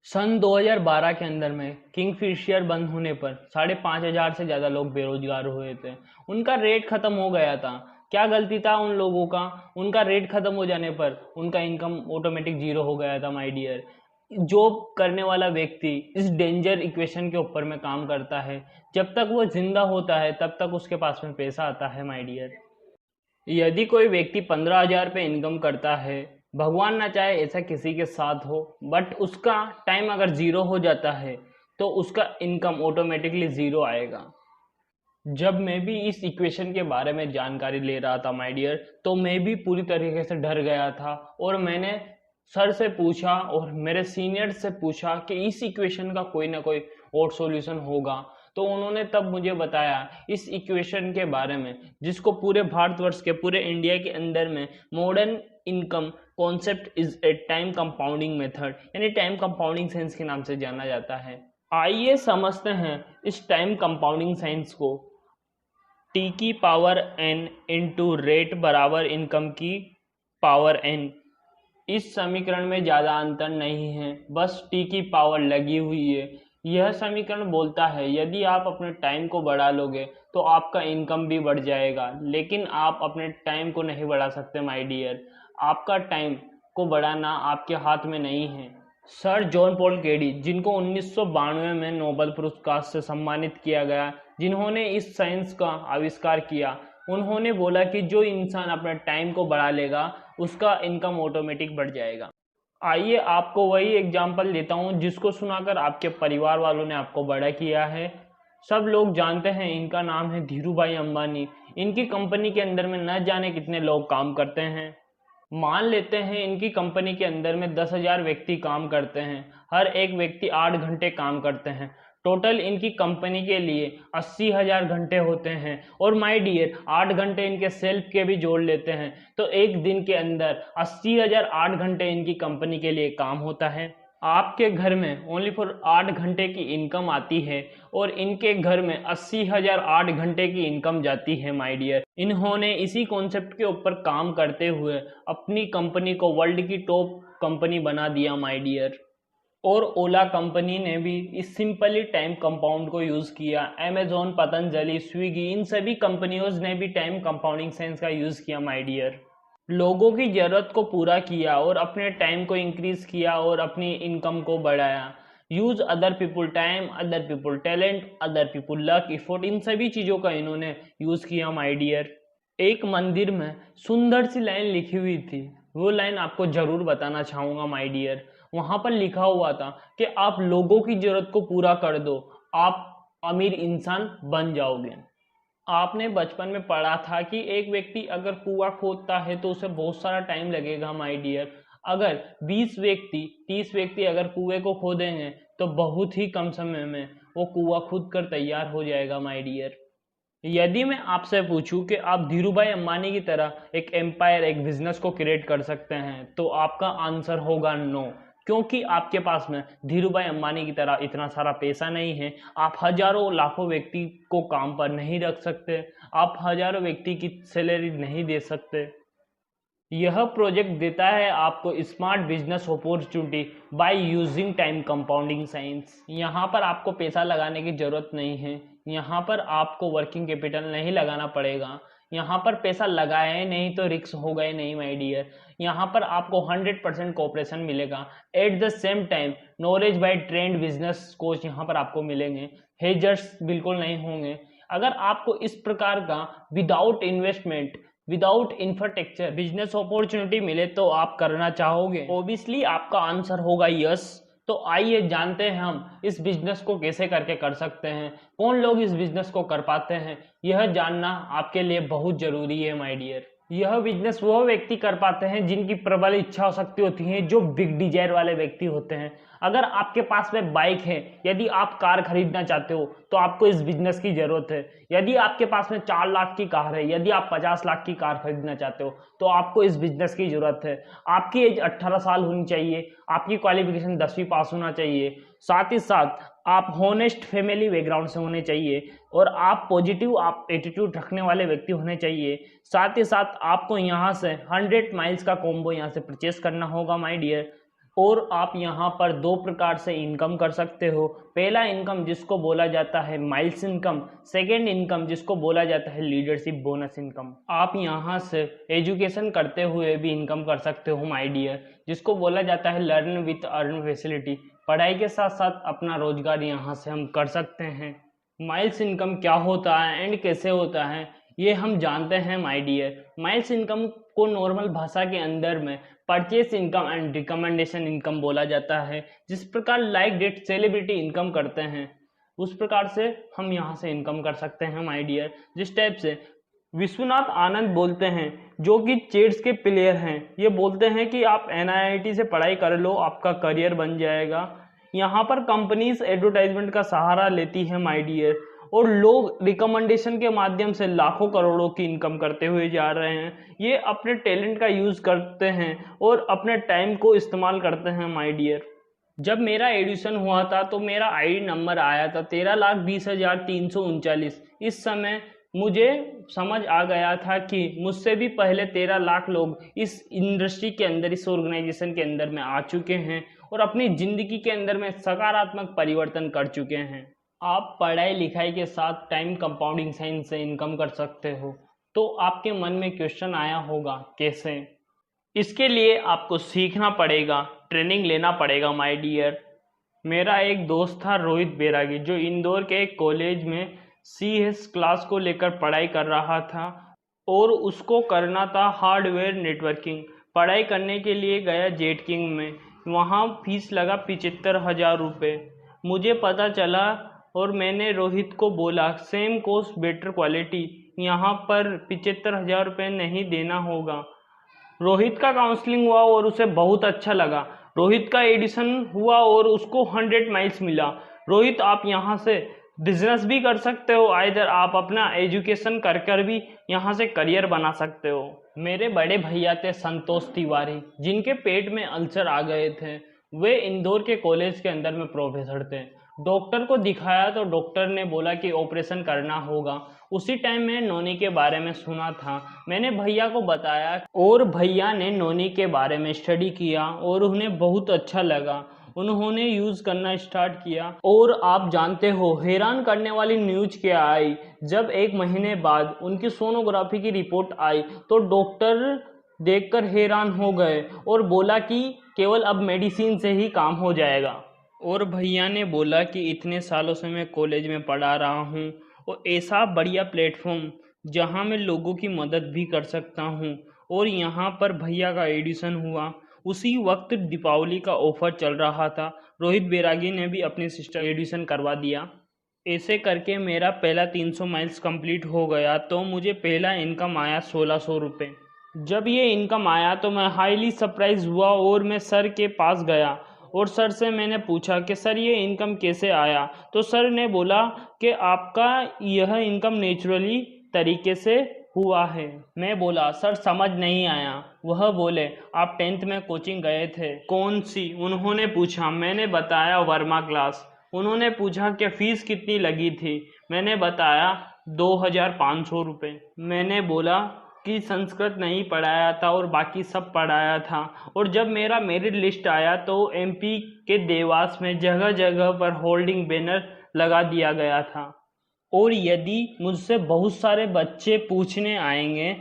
सन 2012 के अंदर में किंगफिशर बंद होने पर 5,500 से ज़्यादा लोग बेरोजगार हुए थे। उनका रेट ख़त्म हो गया था। क्या गलती था उन लोगों का? उनका रेट ख़त्म हो जाने पर उनका इनकम ऑटोमेटिक जीरो हो गया था माय डियर। जॉब करने वाला व्यक्ति इस डेंजर इक्वेशन के ऊपर में काम करता है। जब तक वो जिंदा होता है तब तक उसके पास में पैसा आता है माय डियर। यदि कोई व्यक्ति 15,000 पे इनकम करता है, भगवान ना चाहे ऐसा किसी के साथ हो, बट उसका टाइम अगर ज़ीरो हो जाता है तो उसका इनकम ऑटोमेटिकली ज़ीरो आएगा। जब मैं भी इस इक्वेशन के बारे में जानकारी ले रहा था माय डियर, तो मैं भी पूरी तरीके से डर गया था और मैंने सर से पूछा और मेरे सीनियर से पूछा कि इस इक्वेशन का कोई ना कोई और सॉल्यूशन होगा। तो उन्होंने तब मुझे बताया इस इक्वेशन के बारे में, जिसको पूरे भारतवर्ष के, पूरे इंडिया के अंदर में modern income concept is a time compounding method, यानी टाइम कंपाउंडिंग साइंस के नाम से जाना जाता है। आइए समझते हैं इस टाइम कंपाउंडिंग साइंस को। टी की पावर n इंटू रेट बराबर इनकम की पावर n। इस समीकरण में ज़्यादा अंतर नहीं है, बस टी की पावर लगी हुई है। यह समीकरण बोलता है यदि आप अपने टाइम को बढ़ा लोगे तो आपका इनकम भी बढ़ जाएगा, लेकिन आप अपने टाइम को नहीं बढ़ा सकते माय डियर। आपका टाइम को बढ़ाना आपके हाथ में नहीं है। सर जॉन पॉल केडी, जिनको 1992 में नोबेल पुरस्कार से सम्मानित किया गया, जिन्होंने इस साइंस का आविष्कार किया, उन्होंने बोला कि जो इंसान अपने टाइम को बढ़ा लेगा उसका इनकम ऑटोमेटिक बढ़ जाएगा। आइए आपको वही एग्जाम्पल देता हूँ जिसको सुनाकर आपके परिवार वालों ने आपको बड़ा किया है। सब लोग जानते हैं, इनका नाम है धीरू भाई अंबानी। इनकी कंपनी के अंदर में न जाने कितने लोग काम करते हैं। मान लेते हैं इनकी कंपनी के अंदर में 10,000 व्यक्ति काम करते हैं। हर एक व्यक्ति 8 घंटे काम करते हैं। टोटल इनकी कंपनी के लिए 80,000 घंटे होते हैं। और माय डियर, 8 घंटे इनके सेल्फ के भी जोड़ लेते हैं तो एक दिन के अंदर 80,000 8 घंटे इनकी कंपनी के लिए काम होता है। आपके घर में ओनली फॉर 8 घंटे की इनकम आती है और इनके घर में 80,000 8 घंटे की इनकम जाती है माय डियर। इन्होंने इसी कॉन्सेप्ट के ऊपर काम करते हुए अपनी कंपनी को वर्ल्ड की टॉप कंपनी बना दिया माय डियर। और ओला कंपनी ने भी इस सिंपली टाइम कंपाउंड को यूज़ किया। अमेजोन, पतंजलि, स्विगी, इन सभी कंपनियों ने भी टाइम कंपाउंडिंग साइंस का यूज़ किया माय डियर। लोगों की ज़रूरत को पूरा किया और अपने टाइम को इंक्रीज किया और अपनी इनकम को बढ़ाया। Use other people time, other people talent, other people luck, effort, इन सभी चीज़ों का इन्होंने यूज़ किया माय डियर। एक मंदिर में सुंदर सी लाइन लिखी हुई थी, वो लाइन आपको ज़रूर बताना चाहूँगा माय डियर। वहाँ पर लिखा हुआ था कि आप लोगों की ज़रूरत को पूरा कर दो, आप अमीर इंसान बन जाओगे। आपने बचपन में पढ़ा था कि एक व्यक्ति अगर कुआं खोदता है तो उसे बहुत सारा टाइम लगेगा माय डियर। अगर 20 व्यक्ति 30 व्यक्ति अगर कुएं को खोदेंगे तो बहुत ही कम समय में वो कुआं खुद कर तैयार हो जाएगा माय डियर। यदि मैं आपसे पूछूं कि आप धीरूभाई अंबानी की तरह एक एम्पायर, एक बिजनेस को क्रिएट कर सकते हैं, तो आपका आंसर होगा नो, क्योंकि आपके पास में धीरूभाई अंबानी की तरह इतना सारा पैसा नहीं है। आप हजारों लाखों व्यक्ति को काम पर नहीं रख सकते, आप हजारों व्यक्ति की सैलरी नहीं दे सकते। यह प्रोजेक्ट देता है आपको smart business opportunity by using time compounding science. यहाँ पर आपको पैसा लगाने की जरूरत नहीं है, यहाँ पर आपको वर्किंग कैपिटल नहीं लगाना पड़ेगा, यहाँ पर पैसा लगाए नहीं तो रिस्क होगा ही नहीं माय डियर। यहाँ पर आपको 100% कोऑपरेशन मिलेगा। At the same time knowledge by trend business coach यहाँ पर आपको मिलेंगे। हेजर्स बिल्कुल नहीं होंगे। अगर आपको इस प्रकार का without investment, without infrastructure business opportunity मिले तो आप करना चाहोगे? ऑब्वियसली आपका आंसर होगा यस। तो आइए जानते हैं हम इस बिजनेस को कैसे करके कर सकते हैं, कौन लोग इस बिजनेस को कर पाते हैं। यह जानना आपके लिए बहुत जरूरी है माय डियर। यह बिजनेस वह व्यक्ति कर पाते हैं जिनकी प्रबल इच्छा शक्ति होती है, जो बिग डिजायर वाले व्यक्ति होते हैं। अगर आपके पास में बाइक है, यदि आप कार खरीदना चाहते हो तो आपको इस बिजनेस की जरूरत है। यदि आपके पास में 4 लाख की कार है, यदि आप 50 लाख की कार खरीदना चाहते हो तो आपको इस बिजनेस की जरूरत है। आपकी एज 18 साल होनी चाहिए, आपकी क्वालिफिकेशन 10वीं पास होना चाहिए, साथ ही साथ आप होनेस्ट फैमिली बैकग्राउंड से होने चाहिए और आप पॉजिटिव आप एटीट्यूड रखने वाले व्यक्ति होने चाहिए। साथ ही साथ आपको यहाँ से 100 माइल्स का कॉम्बो यहाँ से परचेस करना होगा माय डियर। और आप यहाँ पर दो प्रकार से इनकम कर सकते हो। पहला इनकम जिसको बोला जाता है माइल्स इनकम, सेकेंड इनकम जिसको बोला जाता है लीडरशिप बोनस इनकम। आप यहाँ से एजुकेशन करते हुए भी इनकम कर सकते हो माय डियर, जिसको बोला जाता है लर्न विथ अर्न फैसिलिटी। पढ़ाई के साथ साथ अपना रोजगार यहाँ से हम कर सकते हैं। माइल्स इनकम क्या होता है एंड कैसे होता है ये हम जानते हैं माय डियर। माइल्स इनकम को नॉर्मल भाषा के अंदर में purchase income and recommendation income बोला जाता है। जिस प्रकार लाइक डेट सेलिब्रिटी इनकम करते हैं उस प्रकार से हम यहाँ से इनकम कर सकते हैं माय डियर। जिस टाइप से विश्वनाथ आनंद बोलते हैं, जो कि चेस के प्लेयर हैं, ये बोलते हैं कि आप NIT से पढ़ाई कर लो, आपका करियर बन जाएगा। यहाँ पर कंपनीज एडवर्टाइजमेंट का सहारा लेती है माय डियर, और लोग रिकमेंडेशन के माध्यम से लाखों करोड़ों की इनकम करते हुए जा रहे हैं। ये अपने टैलेंट का यूज करते हैं और अपने टाइम को इस्तेमाल करते हैं माय डियर। जब मेरा एडमिशन हुआ था तो मेरा ID नंबर आया था 13,20,339। इस समय मुझे समझ आ गया था कि मुझसे भी पहले 13 लाख लोग इस इंडस्ट्री के अंदर, इस ऑर्गेनाइजेशन के अंदर में आ चुके हैं और अपनी ज़िंदगी के अंदर में सकारात्मक परिवर्तन कर चुके हैं। आप पढ़ाई लिखाई के साथ टाइम कंपाउंडिंग साइंस से इनकम कर सकते हो। तो आपके मन में क्वेश्चन आया होगा कैसे? इसके लिए आपको सीखना पड़ेगा, ट्रेनिंग लेना पड़ेगा माय डियर। मेरा एक दोस्त था रोहित बैरागी, जो इंदौर के एक कॉलेज में CS क्लास को लेकर पढ़ाई कर रहा था और उसको करना था हार्डवेयर नेटवर्किंग। पढ़ाई करने के लिए गया जेट किंग में, वहाँ फीस लगा 75,000 रुपये। मुझे पता चला और मैंने रोहित को बोला सेम कोस्ट बेटर क्वालिटी, यहाँ पर 75,000 रुपये नहीं देना होगा। रोहित का काउंसलिंग हुआ और उसे बहुत अच्छा लगा। रोहित का एडिशन हुआ और उसको 100 माइल्स मिला। रोहित, आप यहाँ से बिजनेस भी कर सकते हो, आइदर आप अपना एजुकेशन कर कर भी यहाँ से करियर बना सकते हो। मेरे बड़े भैया थे संतोष तिवारी, जिनके पेट में अल्सर आ गए थे। वे इंदौर के कॉलेज के अंदर में प्रोफेसर थे। डॉक्टर को दिखाया तो डॉक्टर ने बोला कि ऑपरेशन करना होगा। उसी टाइम में नोनी के बारे में सुना था, मैंने भैया को बताया और भैया ने नोनी के बारे में स्टडी किया और उन्हें बहुत अच्छा लगा। उन्होंने यूज़ करना स्टार्ट किया और आप जानते हो हैरान करने वाली न्यूज़ क्या आई? जब 1 महीने बाद उनकी सोनोग्राफी की रिपोर्ट आई तो डॉक्टर देखकर हैरान हो गए और बोला कि केवल अब मेडिसिन से ही काम हो जाएगा। और भैया ने बोला कि इतने सालों से मैं कॉलेज में पढ़ा रहा हूँ और ऐसा बढ़िया प्लेटफॉर्म जहाँ मैं लोगों की मदद भी कर सकता हूँ, और यहाँ पर भैया का एडिशन हुआ। उसी वक्त दीपावली का ऑफर चल रहा था। रोहित बैरागी ने भी अपनी सिस्टर एडिशन करवा दिया। ऐसे करके मेरा पहला 300 माइल्स कंप्लीट हो गया तो मुझे पहला इनकम आया 1600 रुपये। जब ये इनकम आया तो मैं हाईली सरप्राइज हुआ और मैं सर के पास गया और सर से मैंने पूछा कि सर ये इनकम कैसे आया? तो सर ने बोला कि आपका यह इनकम नेचुरली तरीके से हुआ है। मैं बोला सर समझ नहीं आया। वह बोले आप 10th में कोचिंग गए थे, कौन सी? उन्होंने पूछा। मैंने बताया वर्मा क्लास। उन्होंने पूछा कि फ़ीस कितनी लगी थी? मैंने बताया 2,500 रुपये। मैंने बोला कि संस्कृत नहीं पढ़ाया था और बाकी सब पढ़ाया था। और जब मेरा मेरिट लिस्ट आया तो MP के देवास में जगह जगह पर होल्डिंग बैनर लगा दिया गया था। और यदि मुझसे बहुत सारे बच्चे पूछने आएंगे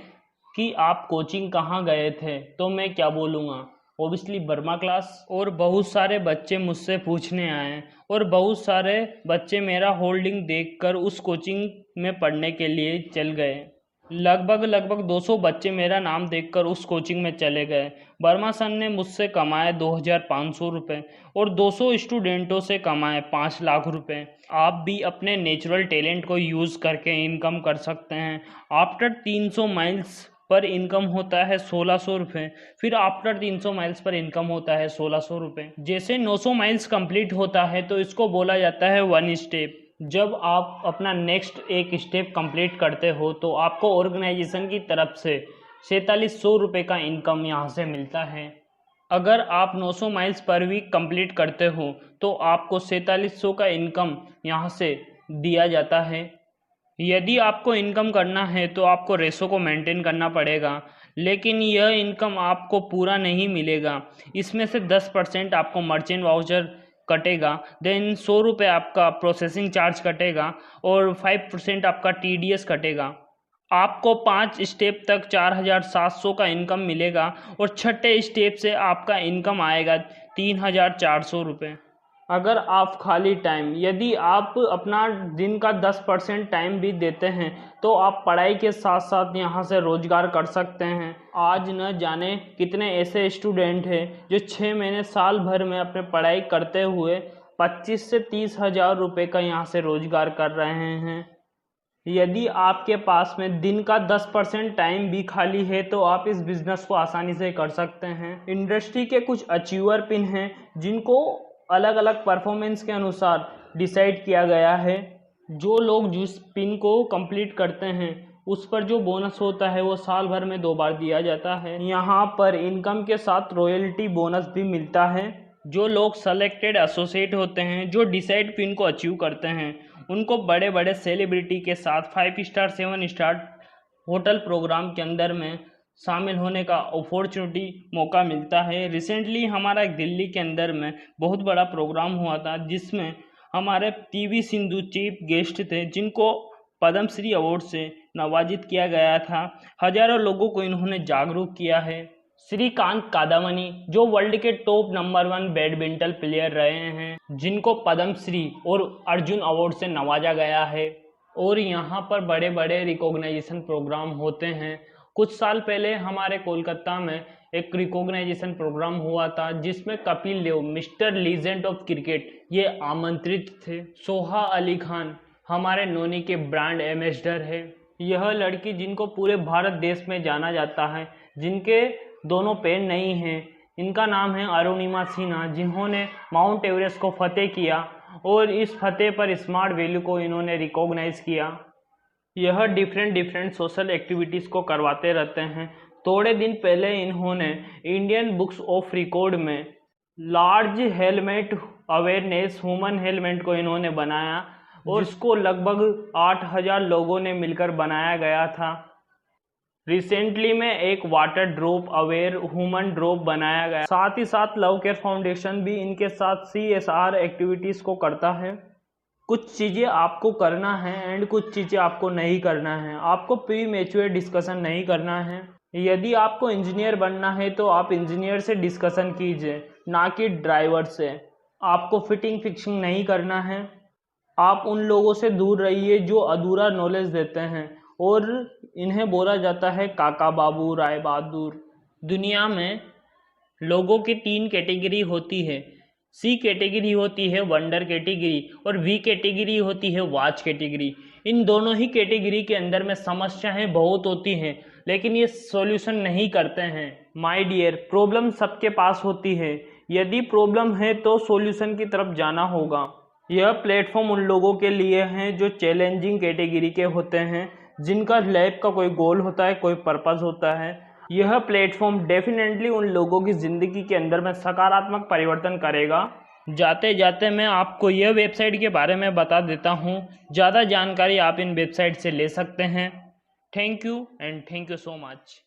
कि आप कोचिंग कहाँ गए थे तो मैं क्या बोलूँगा? Obviously Verma class. और बहुत सारे बच्चे मुझसे पूछने आए और बहुत सारे बच्चे मेरा होल्डिंग देखकर उस कोचिंग में पढ़ने के लिए चल गए। लगभग 200 बच्चे मेरा नाम देखकर उस कोचिंग में चले गए। वर्मा सर ने मुझसे कमाए 2,500 रुपये और 200 स्टूडेंटों से कमाए 5 लाख रुपए। आप भी अपने नेचुरल टैलेंट को यूज़ करके इनकम कर सकते हैं। आफ्टर 300 माइल्स पर इनकम होता है 1600 रुपये, फिर आफ्टर 300 माइल्स पर इनकम होता है 1600 रुपये। जैसे 900 माइल्स कंप्लीट होता है तो इसको बोला जाता है 1 स्टेप। जब आप अपना नेक्स्ट एक स्टेप कंप्लीट करते हो तो आपको ऑर्गेनाइजेशन की तरफ से 4700 रुपये का इनकम यहाँ से मिलता है। अगर आप 900 माइल्स पर वीक कंप्लीट करते हो तो आपको 4700 का इनकम यहाँ से दिया जाता है। यदि आपको इनकम करना है तो आपको रेशो को मेंटेन करना पड़ेगा। लेकिन यह इनकम आपको पूरा नहीं मिलेगा। इसमें से 10% आपको मर्चेंट वाउचर कटेगा, देन 100 रुपये आपका प्रोसेसिंग चार्ज कटेगा और 5% आपका TDS कटेगा। आपको 5 स्टेप तक 4,700 का इनकम मिलेगा और छठे स्टेप से आपका इनकम आएगा 3,400 रुपये। अगर आप खाली टाइम, यदि आप अपना दिन का 10% टाइम भी देते हैं तो आप पढ़ाई के साथ साथ यहाँ से रोजगार कर सकते हैं। आज न जाने कितने ऐसे स्टूडेंट हैं जो 6 महीने साल भर में अपने पढ़ाई करते हुए 25 से 30 हज़ार रुपये का यहाँ से रोजगार कर रहे हैं। यदि आपके पास में दिन का 10% टाइम भी खाली है तो आप इस बिज़नेस को आसानी से कर सकते हैं। इंडस्ट्री के कुछ अचीवर पिन हैं जिनको अलग अलग परफॉर्मेंस के अनुसार डिसाइड किया गया है। जो लोग जिस पिन को कंप्लीट करते हैं उस पर जो बोनस होता है वो साल भर में 2 बार दिया जाता है। यहाँ पर इनकम के साथ रॉयल्टी बोनस भी मिलता है। जो लोग सेलेक्टेड एसोसिएट होते हैं, जो डिसाइड पिन को अचीव करते हैं, उनको बड़े बड़े सेलिब्रिटी के साथ 5 स्टार 7 स्टार होटल प्रोग्राम के अंदर में शामिल होने का अपॉर्चुनिटी मौका मिलता है। रिसेंटली हमारा एक दिल्ली के अंदर में बहुत बड़ा प्रोग्राम हुआ था जिसमें हमारे PV सिंधु चीफ गेस्ट थे, जिनको पद्मश्री अवार्ड से नवाजित किया गया था। हजारों लोगों को इन्होंने जागरूक किया है। श्रीकांत कादामनी जो वर्ल्ड के टॉप नंबर 1 बैडमिंटन प्लेयर रहे हैं, जिनको पद्मश्री और अर्जुन अवार्ड से नवाजा गया है। और यहाँ पर बड़े बड़े रिकॉग्नाइजेशन प्रोग्राम होते हैं। कुछ साल पहले हमारे कोलकाता में एक रिकॉग्नाइजेशन प्रोग्राम हुआ था जिसमें Kapil Dev, mister legend of cricket, ये आमंत्रित थे। सोहा अली खान हमारे नोनी के ब्रांड एम्बेसडर है। यह लड़की जिनको पूरे भारत देश में जाना जाता है, जिनके दोनों पैर नहीं हैं, इनका नाम है अरुणिमा सिन्हा, जिन्होंने माउंट एवरेस्ट को फतेह किया और इस फतेह पर स्मार्ट वैल्यू को इन्होंने रिकॉग्नाइज किया। यह डिफरेंट सोशल एक्टिविटीज़ को करवाते रहते हैं। थोड़े दिन पहले इन्होंने इंडियन बुक्स ऑफ रिकॉर्ड में large helmet awareness human helmet को इन्होंने बनाया और इसको लगभग 8,000 लोगों ने मिलकर बनाया गया था। रिसेंटली में एक water drop aware human drop बनाया गया। साथ ही साथ लव केयर फाउंडेशन भी इनके साथ CSR एक्टिविटीज़ को करता है। कुछ चीज़ें आपको करना है एंड कुछ चीज़ें आपको नहीं करना है। आपको प्री मैच्योर डिस्कशन नहीं करना है। यदि आपको इंजीनियर बनना है तो आप इंजीनियर से डिस्कशन कीजिए, ना कि ड्राइवर से। आपको फिटिंग फिक्सिंग नहीं करना है। आप उन लोगों से दूर रहिए जो अधूरा नॉलेज देते हैं और इन्हें बोला जाता है काका बाबू राय बहादुर। दुनिया में लोगों की 3 कैटेगरी होती है। C कैटेगरी होती है वंडर कैटेगरी और V कैटेगरी होती है वाच कैटेगरी। इन दोनों ही कैटेगरी के अंदर में समस्याएं बहुत होती हैं, लेकिन ये सॉल्यूशन नहीं करते हैं। माय डियर, प्रॉब्लम सबके पास होती है। यदि प्रॉब्लम है तो सॉल्यूशन की तरफ जाना होगा। यह प्लेटफॉर्म उन लोगों के लिए हैं जो चैलेंजिंग कैटेगरी के होते हैं, जिनका लाइफ का कोई गोल होता है, कोई पर्पस होता है। यह प्लेटफॉर्म डेफिनेटली उन लोगों की ज़िंदगी के अंदर में सकारात्मक परिवर्तन करेगा। जाते जाते मैं आपको यह वेबसाइट के बारे में बता देता हूँ। ज़्यादा जानकारी आप इन वेबसाइट से ले सकते हैं। Thank you and thank you so much.